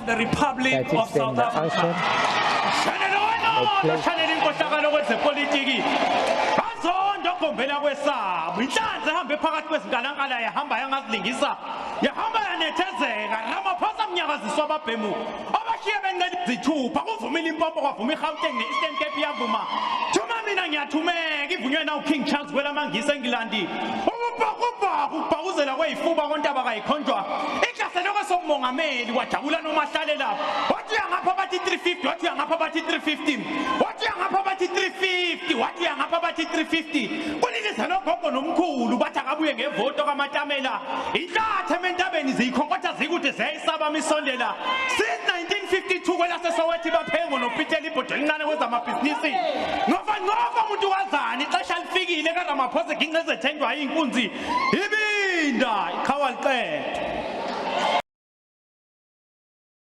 of the Republic of South Africa. Ngombela kwesabo inhlanzi ehambe phakathi kwezingalankala yahamba yangazilingisa yahamba yanethezeka Ramaphosa mnyakaziswa ababhemu abashiye bencela izithupha kuvumile impompo kwavuma iGauteng neEastern Cape yavuma Duma mina ngiyathumeka ivunywe na uKing Charles kwelamangisa eNgilandi ukubhakuzela kweyifuba kontaba kayikhonjwa iklase lokho somongameli wajabula nomahlale lapho wathi uyangapha bathi 350 wathi uyangapha bathi 315 wathi uyangapha bathi 350 wathi uyangapha bathi 350 kulilisa nogogo nomkhulu bathi akabuye ngevoto kamatamela inhlathe ementabeni ziyikhonkotha zikude ziyayisaba misondela since 1952 kwelase Soweto baphengo noPiteli ibhodwe elincane kwezamabhizinisi ngoba umuntu wazana ixesha lifikile kaRamaphosa ginqeze thendwa inkunzi ibinda iqhawa liqedwe